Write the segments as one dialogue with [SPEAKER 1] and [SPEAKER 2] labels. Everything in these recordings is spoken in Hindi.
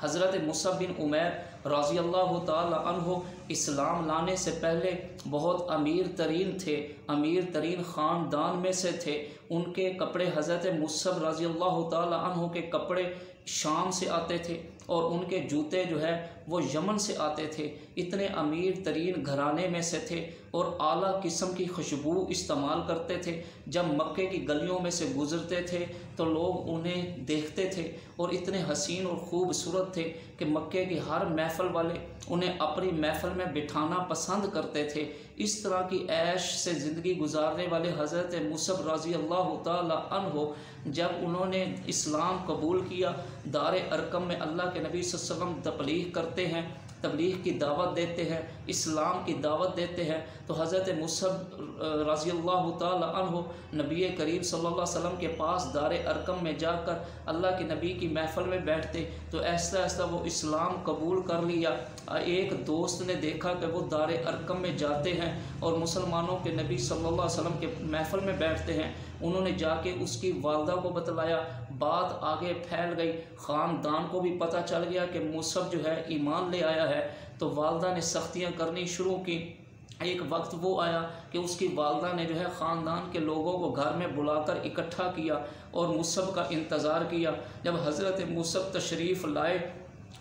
[SPEAKER 1] हज़रत मुसअब बिन उमैर रज़ी अल्लाह ताला अन्हु इस्लाम लाने से पहले बहुत अमीर तरीन थे, अमीर तरीन ख़ानदान में से थे। उनके कपड़े हज़रत मुसअब रज़ी अल्लाह ताला अन्हु के कपड़े शाम से आते थे और उनके जूते जो है वो यमन से आते थे। इतने अमीर तरीन घराने में से थे और आला किस्म की खुशबू इस्तेमाल करते थे। जब मक्के की गलियों में से गुज़रते थे तो लोग उन्हें देखते थे और इतने हसीन और खूबसूरत थे कि मक्के की हर महफ़िल वाले उन्हें अपनी महफ़िल में बिठाना पसंद करते थे। इस तरह की ऐश से ज़िंदगी गुजारने वाले हज़रत मुसअब रज़ी अल्लाह ताला अन्हु जब उन्होंने इस्लाम कबूल किया, दार अरकम में अल्लाह के नबी सल्लल्लाहु अलैहि वसल्लम तबलीग करते हैं, तबलीग की दावत देते हैं, इस्लाम की दावत देते हैं। तो हज़रत मुसअब रज़ी अल्लाह ताला अन्हु नबी करीम सल्लल्लाहु अलैहि वसल्लम के पास दार अरकम में जाकर अल्लाह के नबी की महफ़िल में बैठते तो ऐसा ऐसा वो इस्लाम कबूल कर लिया। एक दोस्त ने देखा कि वो दार अरकम में जाते हैं और मुसलमानों के नबी सल्लल्लाहु अलैहि वसल्लम के महफ़िल में बैठते हैं। उन्होंने जाके उसकी वालदा को बतलाया, बात आगे फैल गई, ख़ानदान को भी पता चल गया कि मुसअब जो है ईमान ले आया है। तो वालदा ने सख्तियाँ करनी शुरू की। एक वक्त वो आया कि उसकी वालदा ने जो है ख़ानदान के लोगों को घर में बुलाकर इकट्ठा किया और मुसअब का इंतज़ार किया। जब हज़रत मुसअब तशरीफ़ लाए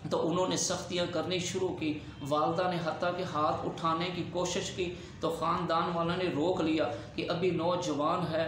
[SPEAKER 1] तो उन्होंने सख्तियाँ करनी शुरू की। वालदा ने हत्ता के हाथ उठाने की कोशिश की तो ख़ानदान वालों ने रोक लिया कि अभी नौजवान है,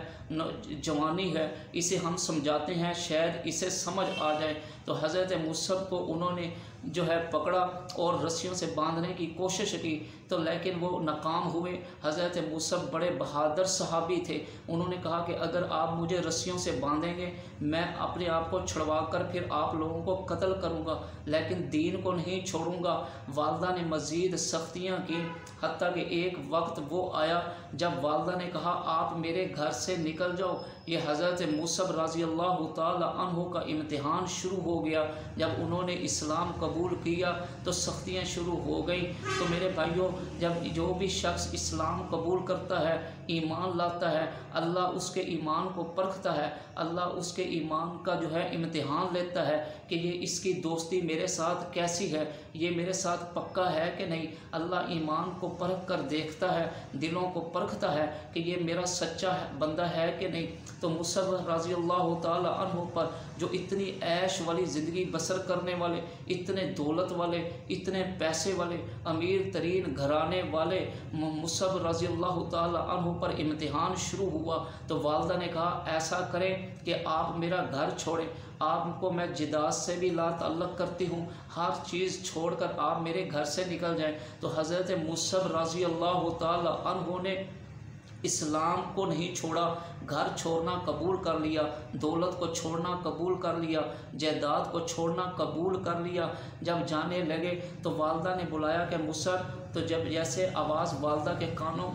[SPEAKER 1] जवानी है, इसे हम समझाते हैं, शायद इसे समझ आ जाए। तो हज़रत मुसअब को उन्होंने जो है पकड़ा और रस्सियों से बांधने की कोशिश की तो लेकिन वो नाकाम हुए। हज़रत मुसअब बड़े बहादुर सहाबी थे। उन्होंने कहा कि अगर आप मुझे रस्सियों से बांधेंगे मैं अपने आप को छुड़वा कर फिर आप लोगों को कत्ल करूँगा, लेकिन दीन को नहीं छोड़ूंगा। वालदा ने मज़ीद सख्तियाँ की, हत्ता कि एक वक्त वो आया जब वालदा ने कहा आप मेरे घर से निकल जाओ। ये हज़रत मुसअब रज़ी अल्लाह ताला अन्हु का इम्तिहान शुरू हो गया। जब उन्होंने इस्लाम कबूल किया तो सख्तियाँ शुरू हो गई। तो मेरे भाइयों, जब जो भी शख्स इस्लाम कबूल करता है, ईमान लाता है, अल्लाह उसके ईमान को परखता है, अल्लाह उसके ईमान का जो है इम्तिहान लेता है कि ये इसकी दोस्ती मेरे साथ कैसी है, ये मेरे साथ पक्का है कि नहीं। अल्लाह ईमान को परख कर देखता है, दिलों को परखता है कि ये मेरा सच्चा बंदा है कि नहीं। तो मुसअब रज़ी अल्लाह ताला अन्हु पर जो इतनी ऐश वाली ज़िंदगी बसर करने वाले, इतने दौलत वाले, इतने पैसे वाले, अमीर तरीन घराने वाले मुसअब रज़ी अल्लाह ताला अन्हु पर इम्तिहान शुरू हुआ। तो वालदा ने कहा ऐसा करें कि आप मेरा घर छोड़ें, आपको मैं जिदात से भी ला तअल्लुक़ करती हूँ, हर चीज़ छोड़कर आप मेरे घर से निकल जाएं। तो हज़रत मुसअब रज़ी अल्लाह ताला अन्हु ने इस्लाम को नहीं छोड़ा, घर छोड़ना कबूल कर लिया, दौलत को छोड़ना कबूल कर लिया, जायदाद को छोड़ना कबूल कर लिया। जब जाने लगे तो वालदा ने बुलाया कि मुसअब, तो जब जैसे आवाज़ वालदा के कानों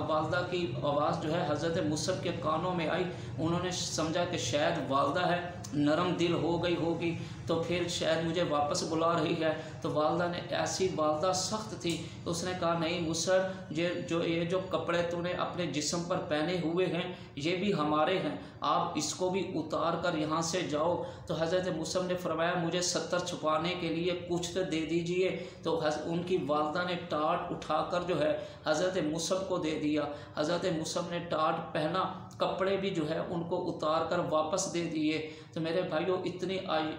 [SPEAKER 1] वालदा की आवाज़ जो है हज़रत मुसअब के कानों में आई, उन्होंने समझा कि शायद वालदा है, नरम दिल हो गई होगी तो फिर शायद मुझे वापस बुला रही है। तो वालदा ने ऐसी, वालदा सख्त थी, तो उसने कहा नहीं मुसअब, ये जो कपड़े तूने अपने जिस्म पर पहने हुए हैं ये भी हमारे हैं, आप इसको भी उतार कर यहाँ से जाओ। तो हज़रत मुसअब ने फरमाया मुझे 70 छुपाने के लिए कुछ तो दे दीजिए। तो उनकी वालदा ने टाट उठाकर जो है हज़रत मुसअब को दे दिया। हज़रत मुसअब ने टाट पहना, कपड़े भी जो है उनको उतार कर वापस दे दिए। तो मेरे भाइयों, इतनी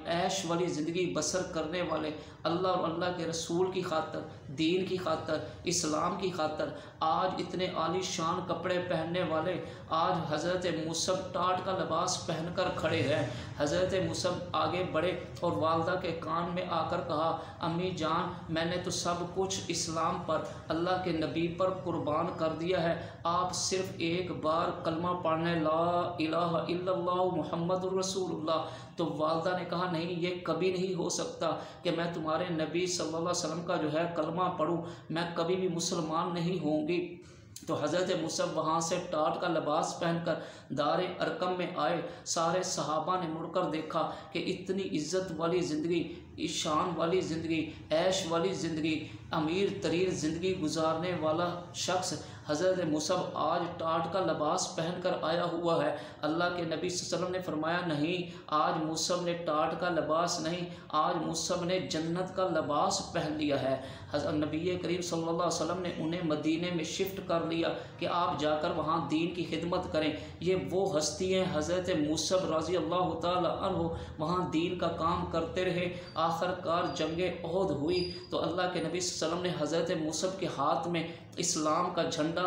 [SPEAKER 1] ऐश वाली ज़िंदगी बसर करने वाले, अल्लाह और अल्लाह के रसूल की खातर, दीन की खातर, इस्लाम की खातर आज इतने आली शान कपड़े पहनने वाले, आज हज़रत मुसअब टाट का लिबास पहनकर खड़े हैं। हज़रत मुसअब आगे बढ़े और वालदा के कान में आकर कहा अम्मी जान, मैंने तो सब कुछ इस्लाम पर, अल्लाह के नबी पर कुर्बान कर दिया है, आप सिर्फ़ एक बार कलमा पढ़ने ला इलाहा इल्लल्लाह मुहम्मदुर रसूलुल्लाह। तो वालदा ने कहा नहीं, ये कभी नहीं हो सकता कि मैं तुम्हारे नबी सल्लल्लाहु अलैहि वसल्लम का जो है कलमा पढ़ूँ, मैं कभी भी मुसलमान नहीं होंगी। तो हज़रत मुसअब वहाँ से टाट का लिबास पहनकर दारे अरकम में आए। सारे सहाबा ने मुड़कर देखा कि इतनी इज़्ज़त वाली ज़िंदगी, शान वाली ज़िंदगी, ऐश वाली ज़िंदगी, अमीर तरीन ज़िंदगी गुजारने वाला शख्स हज़रत मुसब आज टाट का लिबास पहन कर आया हुआ है। अल्लाह के नबी सल्लल्लाहु अलैहि वसल्लम ने फरमाया, नहीं, आज मुसब ने टाट का लिबास नहीं, आज मुसब ने जन्नत का लिबास पहन लिया है। नबी करीम सल्लल्लाहु अलैहि वसल्लम ने उन्हें मदीने में शिफ्ट कर लिया कि आप जाकर वहाँ दीन की खिदमत करें। ये वो हस्ती हैं, हज़रत मुसब रज़ी अल्लाह ताला अन्हु वहाँ दीन का काम करते रहे। आखिरकार जंग ओहद हुई तो अल्लाह के नबी सल्लल्लाहु अलैहि वसल्लम ने हज़रत मुसब के हाथ में इस्लाम का झंडा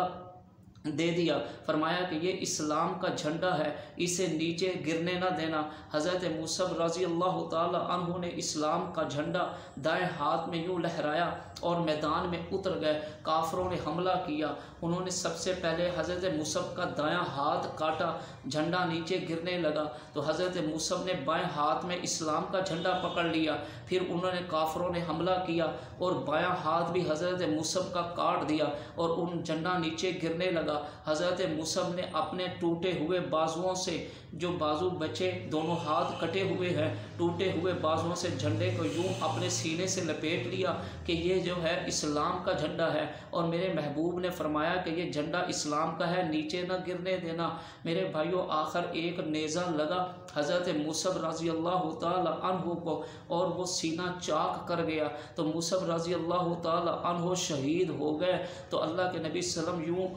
[SPEAKER 1] दे दिया। फरमाया कि ये इस्लाम का झंडा है, इसे नीचे गिरने ना देना। हज़रत मुसब रज़ी अल्लाह ताला अन्हु ने इस्लाम का झंडा दाएं हाथ में यूँ लहराया और मैदान में उतर गए। काफरों ने हमला किया, उन्होंने सबसे पहले हज़रत मुसब का दायां हाथ काटा, झंडा नीचे गिरने लगा तो हज़रत मुसब ने बाएं हाथ में इस्लाम का झंडा पकड़ लिया। फिर उन्होंने काफरों ने हमला किया और बायां हाथ भी हज़रत मुसब का काट दिया और उन झंडा नीचे गिरने लगा। हज़रत मुसब ने अपने टूटे हुए बाजुओं से, जो बाजू बचे, दोनों हाथ कटे हुए हैं, टूटे हुए बाजुओं से झंडे को यूं अपने सीने से लपेट लिया कि ये जो है इस्लाम का झंडा है। और मेरे महबूब ने फरमाया कि ये झंडा इस्लाम का है, नीचे न गिरने देना। मेरे भाइयों, आखिर एक नेज़ा लगा हज़रत मुसब रज़ी अल्लाह ताला अन्हु को और वो सीना चाक कर गया तो मुसब रज़ी अल्लाह ताला अन्हु शहीद हो गए। तो अल्लाह के नबी सल्लम यूँ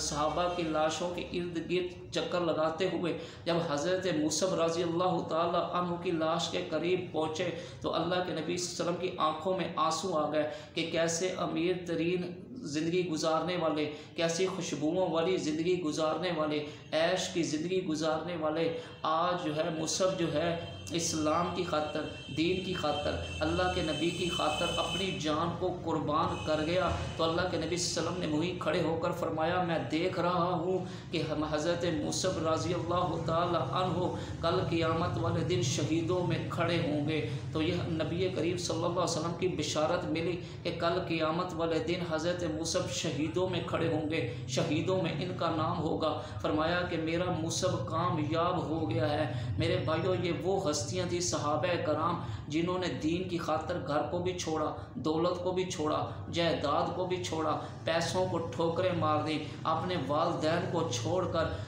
[SPEAKER 1] सहाबा की लाशों के इर्द गिर्द चक्कर लगाते हुए जब हज़रत मुसब रज़ी अल्लाह ताला अन्हु की लाश के करीब पहुँचे तो अल्लाह के नबी सल्लम की आँखों में आंसू आ गए कि कैसे अमीर तरीन ज़िंदगी गुजारने वाले, कैसी खुशबुओं वाली ज़िंदगी गुजारने वाले, ऐश की ज़िंदगी गुजारने वाले आज जो है मुसब जो है इस्लाम की खातर, दीन की खातर, अल्लाह के नबी की खातर अपनी जान को कुर्बान कर गया। तो अल्लाह के नबी सल्लल्लाहु अलैहि वसल्लम ने वहीं खड़े होकर फरमाया, मैं देख रहा हूँ कि हम हज़रत मुसब रज़ी अल्लाह ताला अन्हु कल क़ियामत वाले दिन शहीदों में खड़े होंगे। तो यह नबी करीम सल्लल्लाहु अलैहि वसल्लम की बिशारत मिली कि कल क़ियामत वाले दिन हज़रत मुसब शहीदों में खड़े होंगे, शहीदों में इनका नाम होगा। फरमाया कि मेरा मुसब कामयाब हो गया है। मेरे भाइयों, ये वो हस्तियाँ थी सहाबा कराम जिन्होंने दीन की खातर घर को भी छोड़ा, दौलत को भी छोड़ा, जायदाद को भी छोड़ा, पैसों को ठोकरें मार दी, अपने वालिदैन को छोड़कर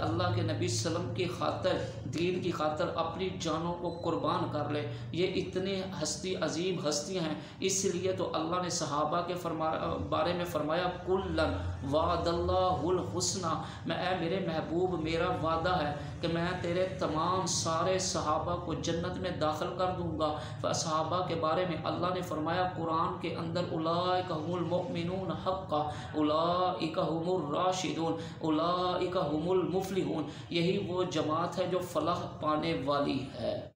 [SPEAKER 1] अल्लाह के नबी सल्लम की खातर, दीन की खातर अपनी जानों को कुर्बान कर ले। ये इतनी हस्ती अजीब हस्तियाँ हैं, इसलिए तो अल्लाह ने सहाबा के बारे में फरमाया, कुल्लन वादल्लाहुल हुस्ना, मैं मेरे महबूब मेरा वादा है कि मैं तेरे तमाम सारे सहाबा को जन्नत में दाखिल कर दूँगा। सहाबा के बारे में अल्लाह ने फरमाया कुरान के अंदर, उलाइका हुमुल मुमिनून हक़्क़ा, उलाइका हुमुर राशिदून, उलाइका हुमुल मुफ़्लिहून, यही वो जमात है जो फलाह पाने वाली है।